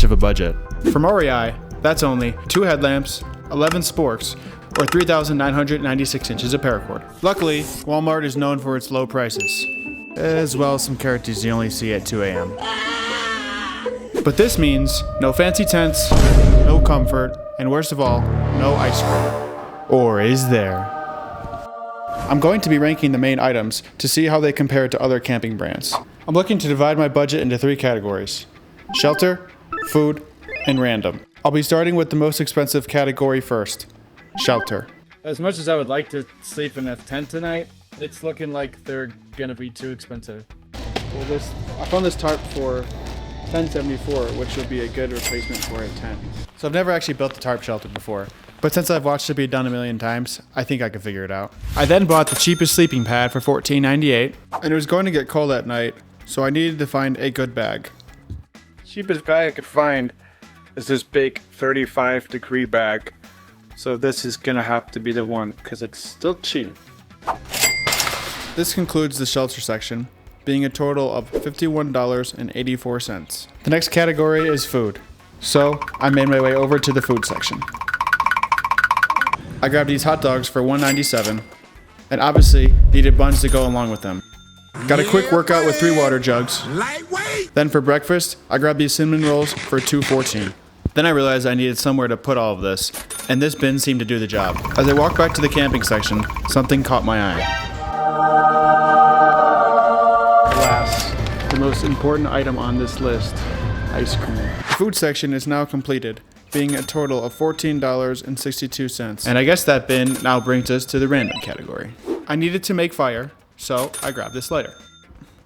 much of a budget. From REI, that's only 2 headlamps, 11 sporks, or 3,996 inches of paracord. Luckily, Walmart is known for its low prices, as well as some characters you only see at 2 a.m. But this means no fancy tents, no comfort, and worst of all, no ice cream. Or is there? I'm going to be ranking the main items to see how they compare to other camping brands. I'm looking to divide my budget into 3 categories: shelter, food, and random. I'll be starting with the most expensive category first: shelter. As much as I would like to sleep in a tent tonight, it's looking like they're gonna be too expensive. Well, I found this tarp for $10.74, which would be a good replacement for a tent. So I've never actually built a tarp shelter before, but since I've watched it be done a million times, I think I can figure it out. I then bought the cheapest sleeping pad for $14.98, and it was going to get cold at night, so I needed to find a good bag. Cheapest bag I could find is this big 35-degree bag. So this is gonna have to be the one because it's still cheap. This concludes the shelter section, being a total of $51.84. The next category is food. So I made my way over to the food section. I grabbed these hot dogs for $1.97, and obviously needed buns to go along with them. Got a quick workout with 3 water jugs. Then for breakfast, I grabbed these cinnamon rolls for $2.14. Then I realized I needed somewhere to put all of this, and this bin seemed to do the job. As I walked back to the camping section, something caught my eye. Alas, the most important item on this list: ice cream. The food section is now completed, being a total of $14.62. And I guess that bin now brings us to the random category. I needed to make fire, so I grabbed this lighter.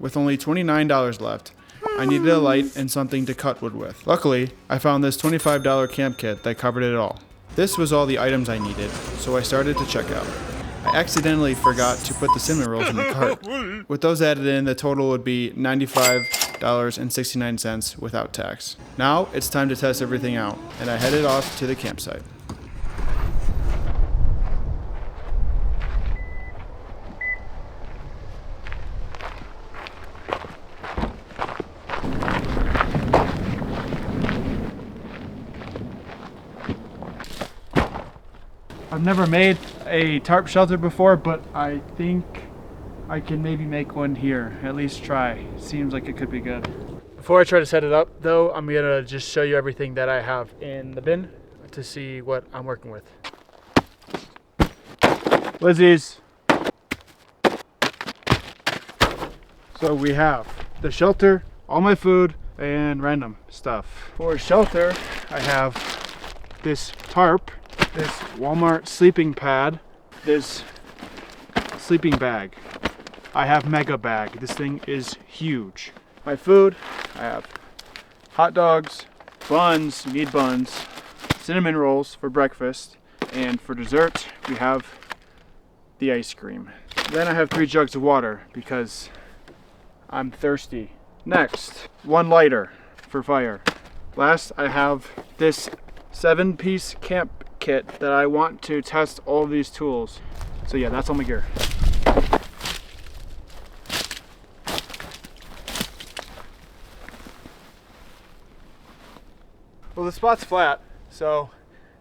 With only $29 left, I needed a light and something to cut wood with. Luckily, I found this $25 camp kit that covered it all. This was all the items I needed, so I started to check out. I accidentally forgot to put the cinnamon rolls in the cart. With those added in, the total would be $95.69 without tax. Now, it's time to test everything out, and I headed off to the campsite. I've never made a tarp shelter before, but I think I can maybe make one here. At least try. Seems like it could be good. Before I try to set it up, though, I'm gonna just show you everything that I have in the bin to see what I'm working with. Lizzie's. So we have the shelter, all my food, and random stuff. For shelter, I have this tarp, this Walmart sleeping pad, this sleeping bag. I have mega bag. This thing is huge. My food, I have hot dogs, buns, need buns, cinnamon rolls for breakfast, and for dessert, we have the ice cream. Then I have 3 jugs of water because I'm thirsty. Next, 1 lighter for fire. Last, I have this 7-piece camp kit that I want to test all of these tools. So yeah, that's all my gear. Well, the spot's flat, so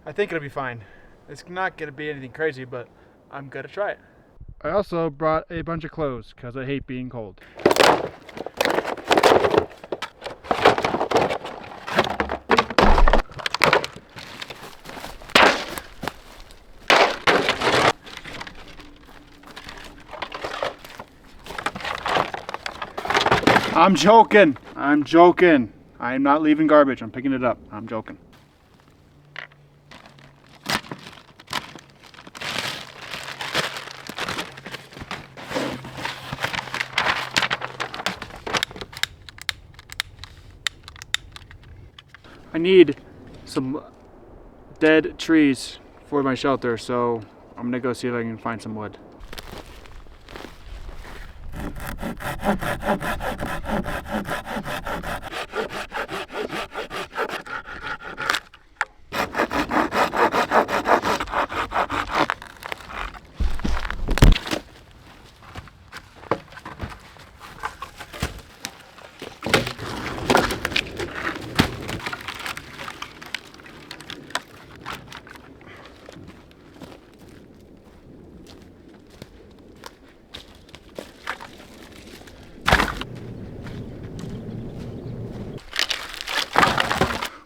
I think it'll be fine. It's not gonna be anything crazy, but I'm gonna try it. I also brought a bunch of clothes because I hate being cold. I'm joking. I'm joking. I'm not leaving garbage. I'm picking it up. I'm joking. I need some dead trees for my shelter, so I'm gonna go see if I can find some wood.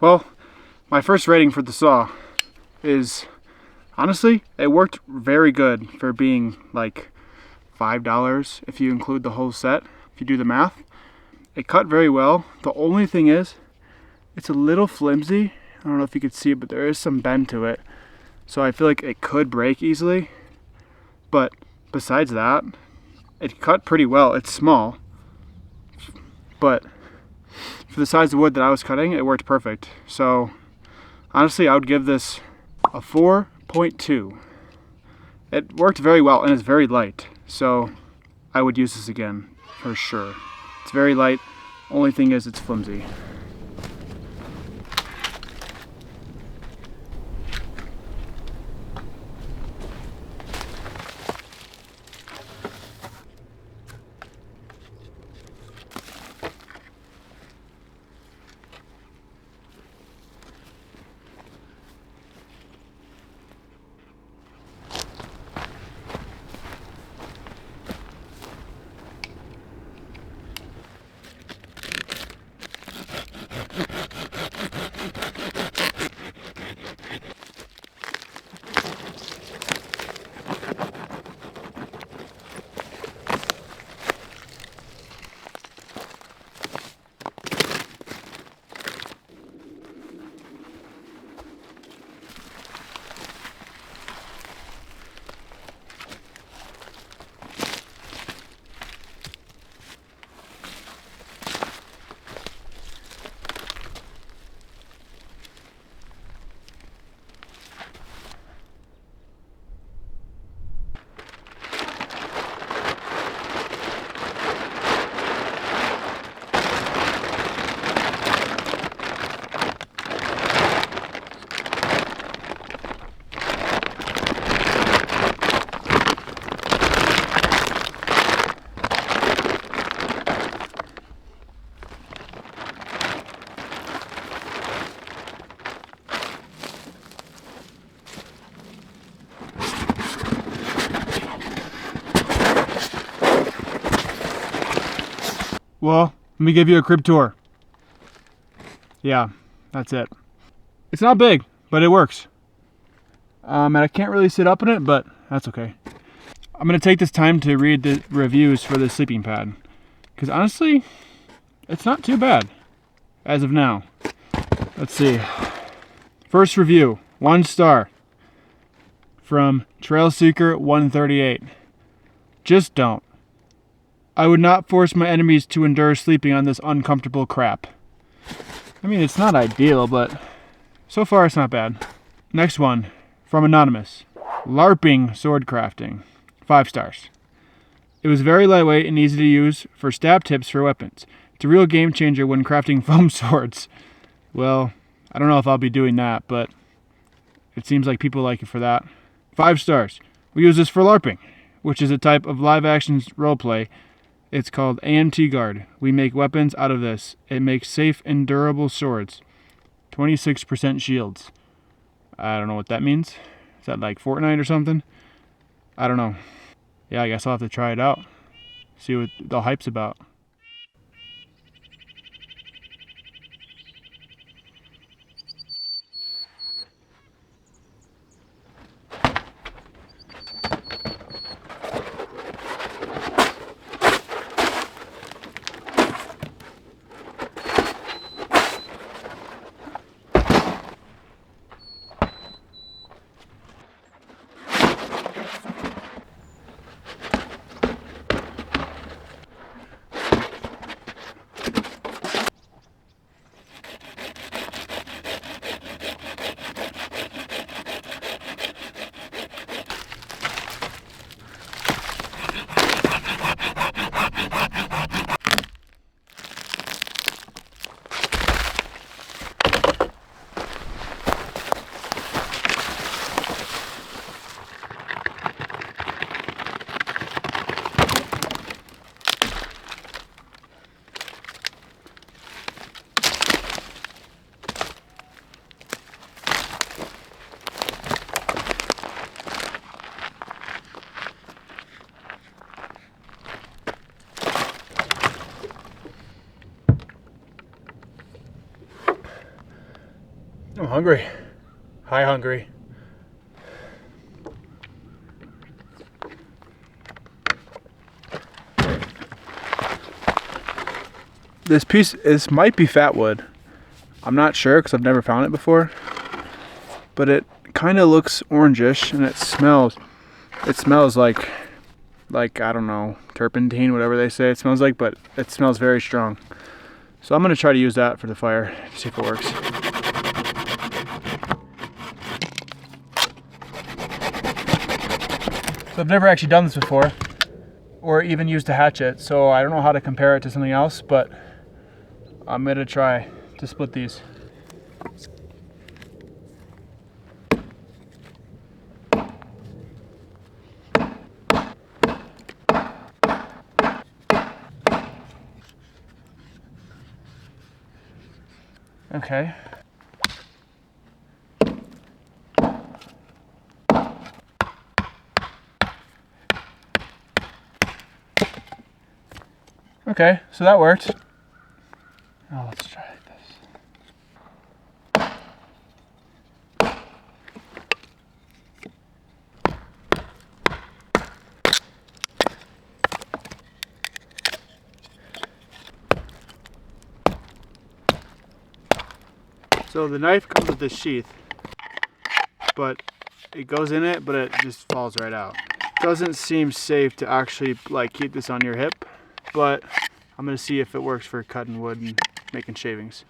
Well, my first rating for the saw is, honestly, it worked very good for being like $5 if you include the whole set, if you do the math. It cut very well. The only thing is, it's a little flimsy. I don't know if you could see it, but there is some bend to it. So I feel like it could break easily. But besides that, it cut pretty well. It's small, but for the size of wood that I was cutting, it worked perfect. So honestly, I would give this a 4.2. It worked very well and it's very light. So I would use this again for sure. It's very light. Only thing is it's flimsy. Well, let me give you a crib tour. Yeah, that's it. It's not big, but it works. And I can't really sit up in it, but that's okay. I'm gonna take this time to read the reviews for this sleeping pad, because honestly, it's not too bad as of now. Let's see. First review, 1 star from Trailseeker 138. Just don't. I would not force my enemies to endure sleeping on this uncomfortable crap. I mean, it's not ideal, but so far it's not bad. Next one, from Anonymous. LARPing sword crafting. 5 stars. It was very lightweight and easy to use for stab tips for weapons. It's a real game changer when crafting foam swords. Well, I don't know if I'll be doing that, but it seems like people like it for that. 5 stars. We use this for LARPing, which is a type of live action roleplay. It's called AMT Guard. We make weapons out of this. It makes safe and durable swords. 26% shields. I don't know what that means. Is that like Fortnite or something? I don't know. Yeah, I guess I'll have to try it out. See what the hype's about. I'm hungry. Hi, hungry. This might be fat wood. I'm not sure because I've never found it before. But it kind of looks orangish and it smells like I don't know, turpentine, whatever they say it smells like, but it smells very strong. So I'm gonna try to use that for the fire to see if it works. So I've never actually done this before or even used a hatchet, so I don't know how to compare it to something else, but I'm gonna try to split these. Okay. Okay, so that worked. Now let's try this. So the knife comes with this sheath, but it goes in it, but it just falls right out. Doesn't seem safe to actually like keep this on your hip, but I'm gonna see if it works for cutting wood and making shavings.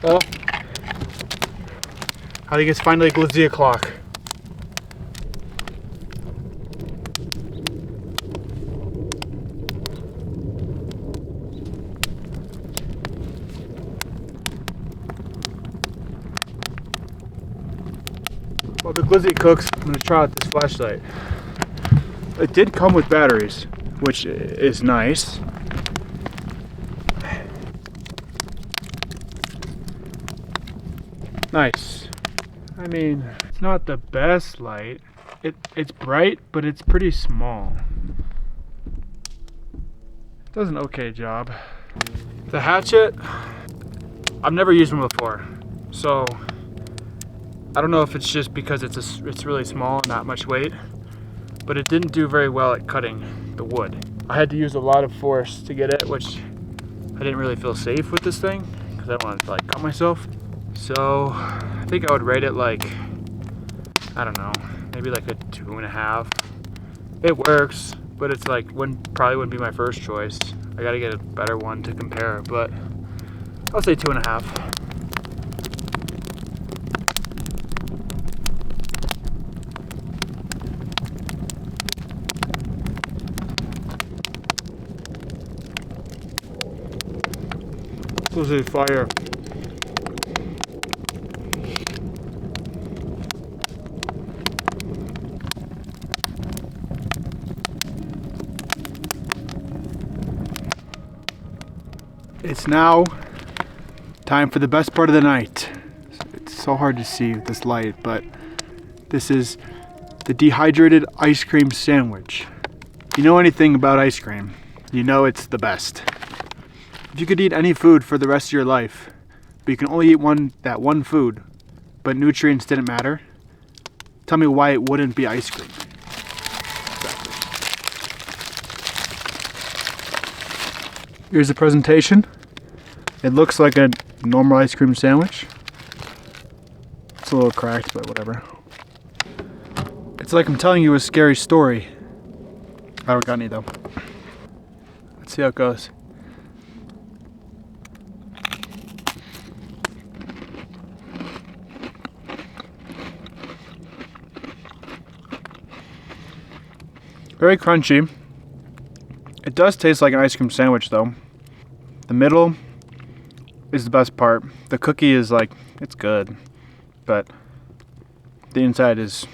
Well, I think it's finally a glizzy o'clock. While the glizzy cooks, I'm going to try out this flashlight. It did come with batteries, which is nice. Nice. I mean, it's not the best light. It's bright, but it's pretty small. It does an okay job. The hatchet, I've never used one before, so I don't know if it's just because it's really small and not much weight, but it didn't do very well at cutting the wood. I had to use a lot of force to get it, which I didn't really feel safe with this thing because I don't want to like cut myself. So I think I would rate it like, I don't know, maybe like a 2.5. It works, but it's like probably wouldn't be my first choice. I gotta get a better one to compare, but I'll say 2.5. This is fire. It's now time for the best part of the night. It's so hard to see with this light, but this is the dehydrated ice cream sandwich. If you know anything about ice cream, you know it's the best. If you could eat any food for the rest of your life, but you can only eat that one food, but nutrients didn't matter, tell me why it wouldn't be ice cream. Here's the presentation. It looks like a normal ice cream sandwich. It's a little cracked, but whatever. It's like I'm telling you a scary story. I don't got any though. Let's see how it goes. Very crunchy. It does taste like an ice cream sandwich though. The middle is the best part. The cookie is like, it's good, but the inside is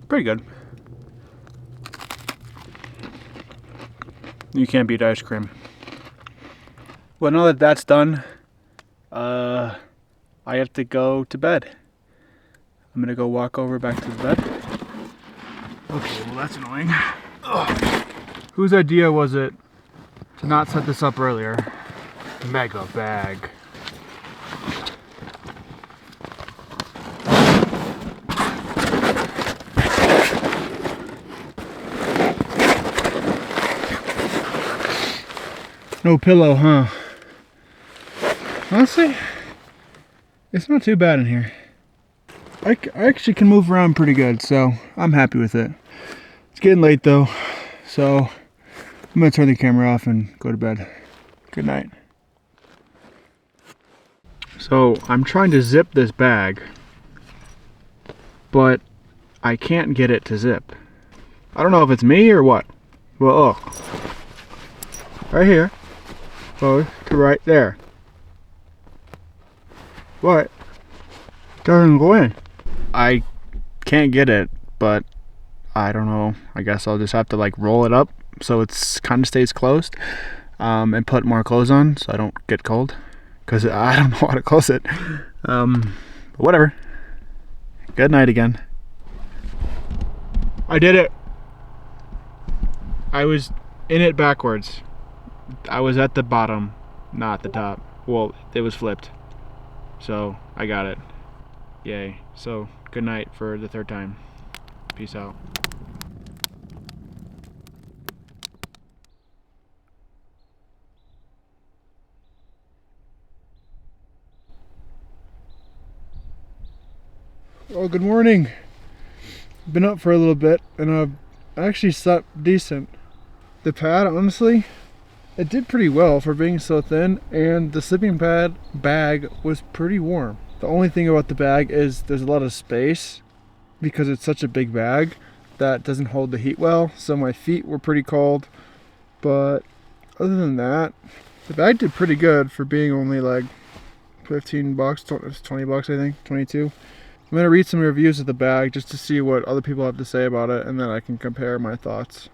pretty good. You can't beat ice cream. Well, now that that's done, I have to go to bed. I'm gonna go walk over back to the bed. Okay, well that's annoying. Ugh. Whose idea was it to not set this up earlier? Mega bag. No pillow, huh? Honestly, it's not too bad in here. I actually can move around pretty good, so I'm happy with it. It's getting late though, so I'm gonna turn the camera off and go to bed. Good night. So I'm trying to zip this bag, but I can't get it to zip. I don't know if it's me or what. Well, oh, right here goes to right there. What? Doesn't go in. I can't get it, but I don't know. I guess I'll just have to like roll it up so it's kind of stays closed, and put more clothes on so I don't get cold, because I don't know how to close it. Whatever. Good night again. I did it. I was in it backwards. I was at the bottom, not the top. Well, it was flipped. So I got it. Yay. So good night for the third time. Peace out. Oh, good morning. Been up for a little bit and I've actually slept decent. The pad, honestly, it did pretty well for being so thin, and the sleeping pad bag was pretty warm. The only thing about the bag is there's a lot of space because it's such a big bag that doesn't hold the heat well, so my feet were pretty cold. But other than that, the bag did pretty good for being only like 15 bucks, 20 bucks I think, 22. I'm gonna read some reviews of the bag just to see what other people have to say about it, and then I can compare my thoughts.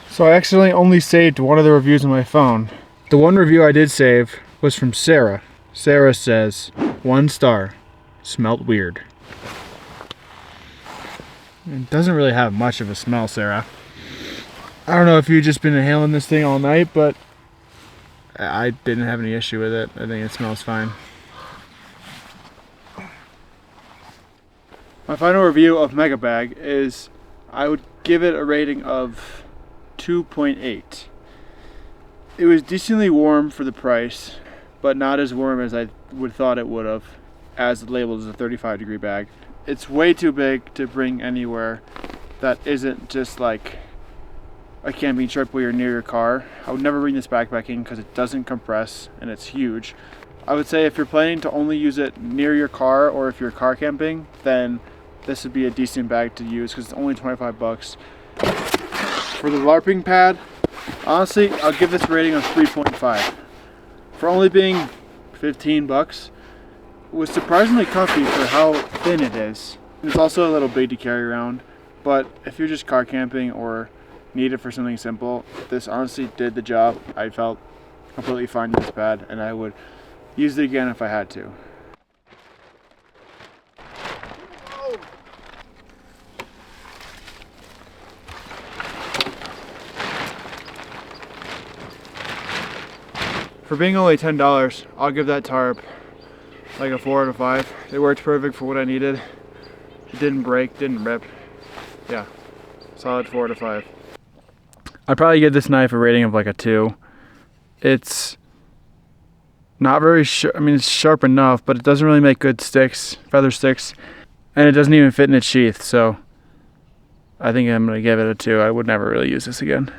So I accidentally only saved one of the reviews on my phone. The one review I did save was from Sarah. Sarah says, 1 star, smelled weird. It doesn't really have much of a smell, Sarah. I don't know if you've just been inhaling this thing all night, but I didn't have any issue with it. I think it smells fine. My final review of Mega Bag is I would give it a rating of 2.8. It was decently warm for the price, but not as warm as I would thought it would have, as labeled as a 35-degree bag. It's way too big to bring anywhere that isn't just like a camping trip where you're near your car. I would never bring this backpacking because it doesn't compress and it's huge. I would say if you're planning to only use it near your car, or if you're car camping, then this would be a decent bag to use because it's only 25 bucks. For the LARPing pad, honestly, I'll give this a rating of 3.5. For only being 15 bucks, it was surprisingly comfy for how thin it is. It's also a little big to carry around, but if you're just car camping or need it for something simple, this honestly did the job. I felt completely fine with this pad, and I would use it again if I had to. For being only $10, I'll give that tarp like a 4 out of 5. It worked perfect for what I needed. It didn't break, didn't rip. Yeah, solid 4 out of 5. I'd probably give this knife a rating of like a 2. It's not very sharp. I mean, it's sharp enough, but it doesn't really make good sticks, feather sticks, and it doesn't even fit in its sheath. So I think I'm gonna give it a 2. I would never really use this again.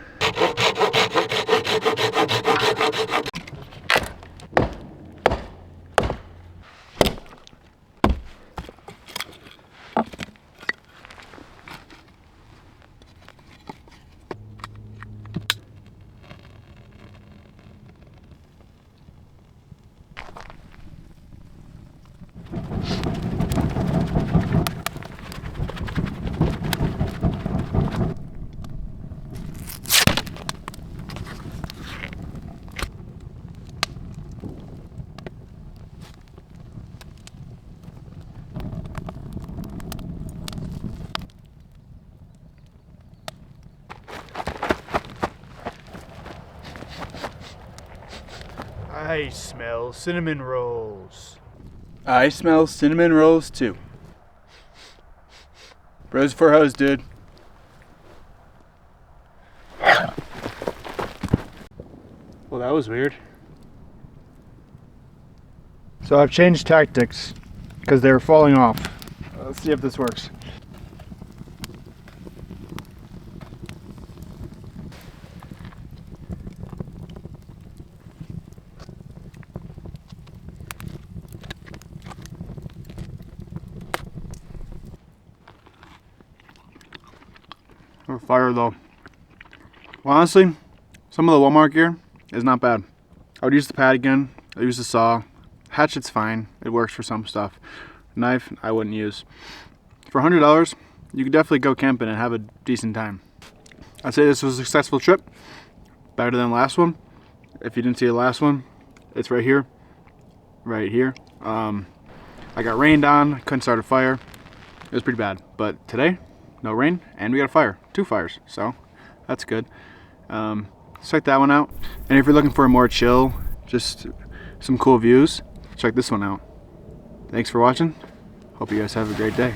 I smell cinnamon rolls. I smell cinnamon rolls too. Bros for hoes, dude. Well, that was weird. So I've changed tactics because they were falling off. Let's see if this works. Or fire though. Well, honestly, some of the Walmart gear is not bad. I would use the pad again. I use the saw. Hatchet's fine. It works for some stuff. Knife, I wouldn't use. For $100, you could definitely go camping and have a decent time. I'd say this was a successful trip. Better than the last one. If you didn't see the last one, it's right here. Right here. I got rained on. Couldn't start a fire. It was pretty bad. But today, no rain, and we got a fire. 2 fires, so that's good. Check that one out. And if you're looking for a more chill, just some cool views, check this one out. Thanks for watching. Hope you guys have a great day.